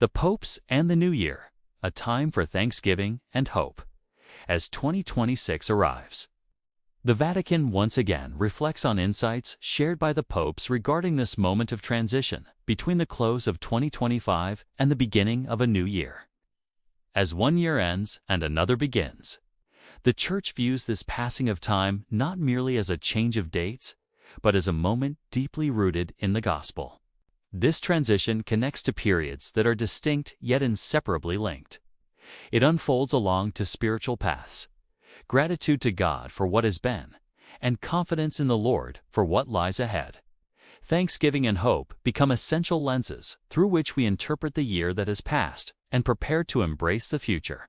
The Popes and the New Year, a time for thanksgiving and hope, as 2026 arrives. The Vatican once again reflects on insights shared by the popes regarding this moment of transition between the close of 2025 and the beginning of a new year. As one year ends and another begins, the Church views this passing of time not merely as a change of dates, but as a moment deeply rooted in the Gospel. This transition connects to periods that are distinct yet inseparably linked. It unfolds along to spiritual paths, gratitude to God for what has been, and confidence in the Lord for what lies ahead. Thanksgiving and hope become essential lenses through which we interpret the year that has passed and prepare to embrace the future.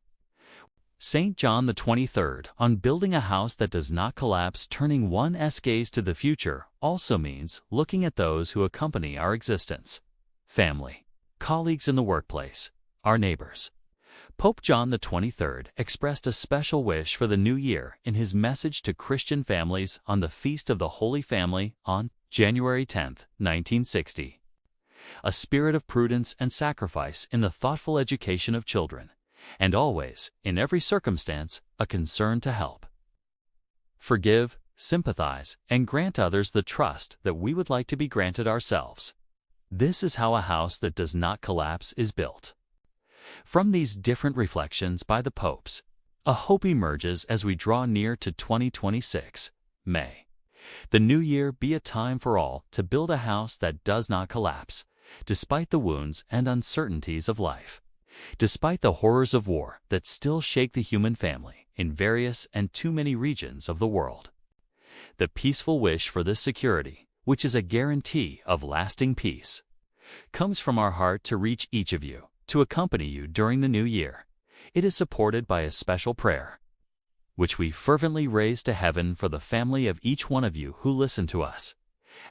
St. John the 23rd, on building a house that does not collapse, turning one's gaze to the future, also means looking at those who accompany our existence: family, colleagues in the workplace, our neighbors. Pope John the 23rd expressed a special wish for the new year in his message to Christian families on the Feast of the Holy Family on January 10, 1960. A spirit of prudence and sacrifice in the thoughtful education of children, and always, in every circumstance, a concern to help. Forgive, sympathize, and grant others the trust that we would like to be granted ourselves. This is how a house that does not collapse is built. From these different reflections by the popes, a hope emerges as we draw near to 2026. May the new year be a time for all to build a house that does not collapse, despite the wounds and uncertainties of life. Despite the horrors of war that still shake the human family in various and too many regions of the world. The peaceful wish for this security, which is a guarantee of lasting peace, comes from our heart to reach each of you, to accompany you during the new year. It is supported by a special prayer, which we fervently raise to heaven for the family of each one of you who listen to us,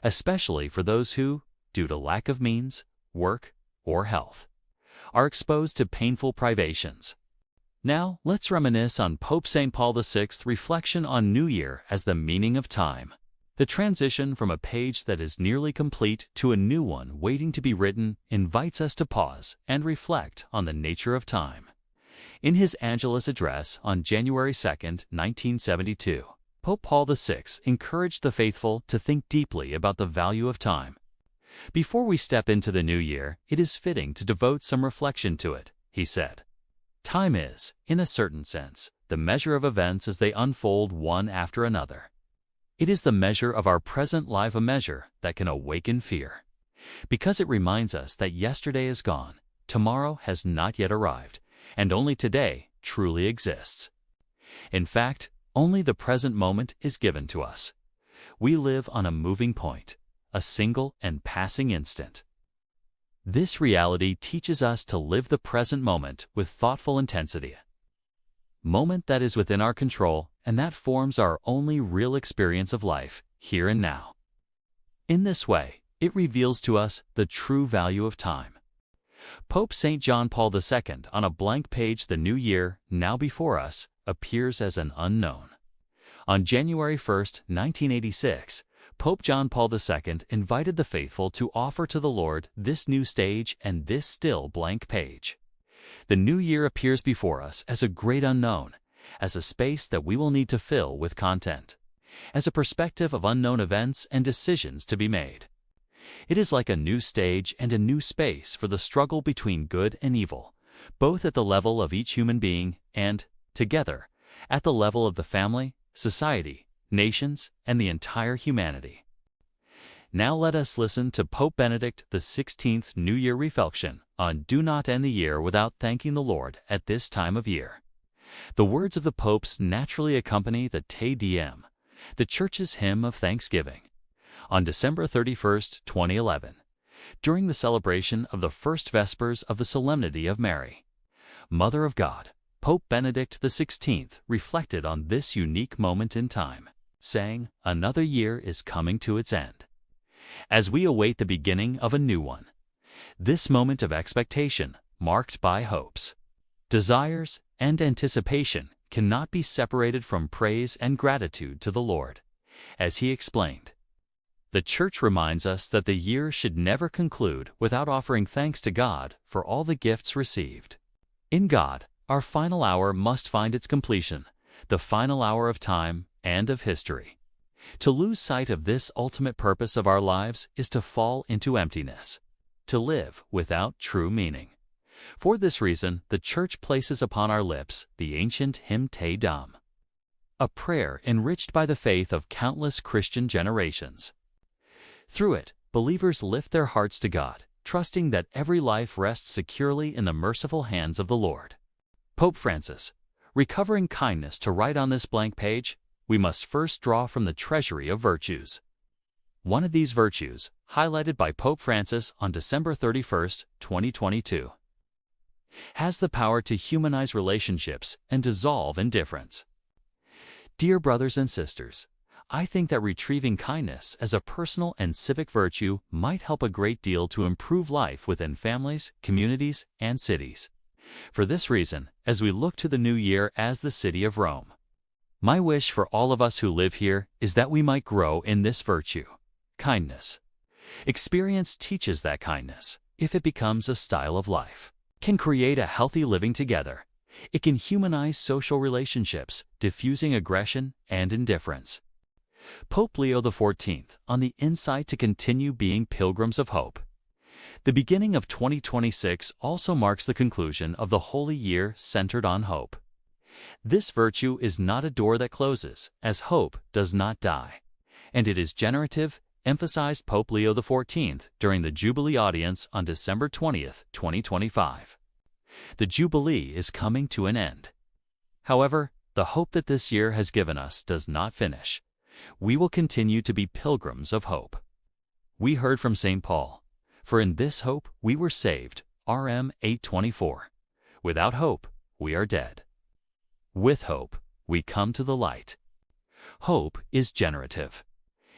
especially for those who, due to lack of means, work, or health, are exposed to painful privations. Now, let's reminisce on Pope St. Paul VI's reflection on New Year as the meaning of time. The transition from a page that is nearly complete to a new one waiting to be written invites us to pause and reflect on the nature of time. In his Angelus address on January 2, 1972, Pope Paul VI encouraged the faithful to think deeply about the value of time. Before we step into the new year, it is fitting to devote some reflection to it, he said. Time is, in a certain sense, the measure of events as they unfold one after another. It is the measure of our present life, a measure that can awaken fear, because it reminds us that yesterday is gone, tomorrow has not yet arrived, and only today truly exists. In fact, only the present moment is given to us. We live on a moving point, a single and passing instant. This reality teaches us to live the present moment with thoughtful intensity. Moment that is within our control and that forms our only real experience of life, here and now. In this way, it reveals to us the true value of time. Pope St. John Paul II, on a blank page, the new year, now before us, appears as an unknown. On January 1, 1986, Pope John Paul II invited the faithful to offer to the Lord this new stage and this still blank page. The new year appears before us as a great unknown, as a space that we will need to fill with content, as a perspective of unknown events and decisions to be made. It is like a new stage and a new space for the struggle between good and evil, both at the level of each human being and, together, at the level of the family, society, nations, and the entire humanity. Now let us listen to Pope Benedict XVI's New Year reflection on Do Not End the Year Without Thanking the Lord at This Time of Year. The words of the popes naturally accompany the Te Deum, the Church's hymn of thanksgiving. On December 31, 2011, during the celebration of the first Vespers of the Solemnity of Mary, Mother of God, Pope Benedict XVI reflected on this unique moment in time, saying, "Another year is coming to its end, as we await the beginning of a new one. This moment of expectation, marked by hopes, desires, and anticipation, cannot be separated from praise and gratitude to the Lord." As he explained, The Church reminds us that the year should never conclude without offering thanks to God for all the gifts received. In God, our final hour must find its completion, the final hour of time and of history. To lose sight of this ultimate purpose of our lives is to fall into emptiness, to live without true meaning. For this reason, the Church places upon our lips the ancient hymn Te Deum, a prayer enriched by the faith of countless Christian generations. Through it, believers lift their hearts to God, trusting that every life rests securely in the merciful hands of the Lord. Pope Francis, recovering kindness to write on this blank page, we must first draw from the treasury of virtues. One of these virtues, highlighted by Pope Francis on December 31, 2022, has the power to humanize relationships and dissolve indifference. Dear brothers and sisters, I think that retrieving kindness as a personal and civic virtue might help a great deal to improve life within families, communities, and cities. For this reason, as we look to the new year as the city of Rome, my wish for all of us who live here is that we might grow in this virtue, kindness. Experience teaches that kindness, if it becomes a style of life, can create a healthy living together. It can humanize social relationships, diffusing aggression and indifference. Pope Leo XIV on the insight to continue being pilgrims of hope. The beginning of 2026 also marks the conclusion of the Holy Year centered on hope. This virtue is not a door that closes, as hope does not die, and it is generative, emphasized Pope Leo XIV during the Jubilee audience on December 20, 2025. The Jubilee is coming to an end. However, the hope that this year has given us does not finish. We will continue to be pilgrims of hope. We heard from St. Paul, "For in this hope we were saved," RM 8:24. Without hope, we are dead. With hope, we come to the light. Hope is generative.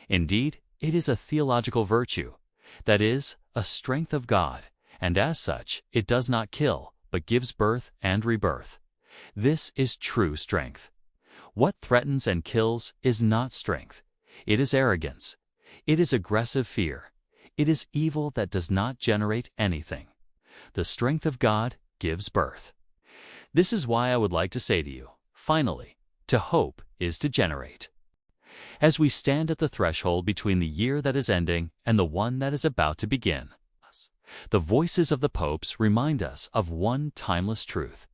Indeed, it is a theological virtue, that is, a strength of God, and as such, it does not kill, but gives birth and rebirth. This is true strength. What threatens and kills is not strength. It is arrogance. It is aggressive fear. It is evil that does not generate anything. The strength of God gives birth. This is why I would like to say to you, finally, to hope is to generate. As we stand at the threshold between the year that is ending and the one that is about to begin, the voices of the popes remind us of one timeless truth.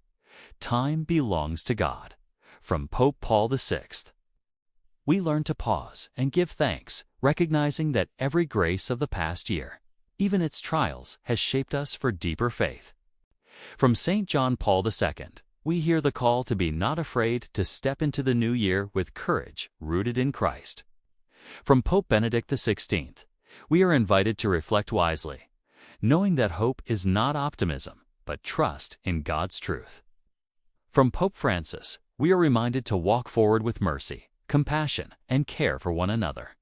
Time belongs to God. From Pope Paul VI. We learn to pause and give thanks, recognizing that every grace of the past year, even its trials, has shaped us for deeper faith. From St. John Paul II, we hear the call to be not afraid to step into the new year with courage rooted in Christ. From Pope Benedict XVI, we are invited to reflect wisely, knowing that hope is not optimism, but trust in God's truth. From Pope Francis, we are reminded to walk forward with mercy, compassion, and care for one another.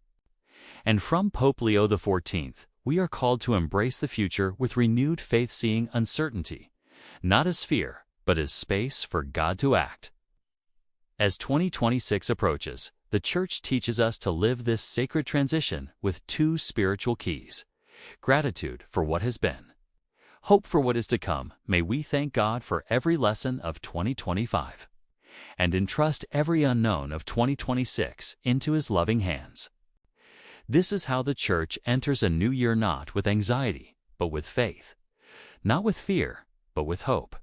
And from Pope Leo XIV, we are called to embrace the future with renewed faith, seeing uncertainty, not as fear, but as space for God to act. As 2026 approaches, the Church teaches us to live this sacred transition with two spiritual keys: gratitude for what has been, hope for what is to come. May we thank God for every lesson of 2025, and entrust every unknown of 2026 into His loving hands. This is how the Church enters a new year, not with anxiety, but with faith, not with fear, but with hope.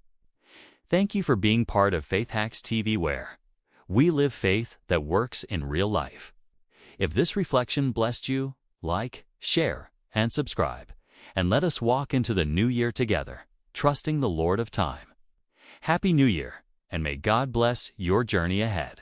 Thank you for being part of FaithHacksTV, where we live faith that works in real life. If this reflection blessed you, like, share, and subscribe, and let us walk into the new year together, trusting the Lord of time. Happy New Year, and may God bless your journey ahead.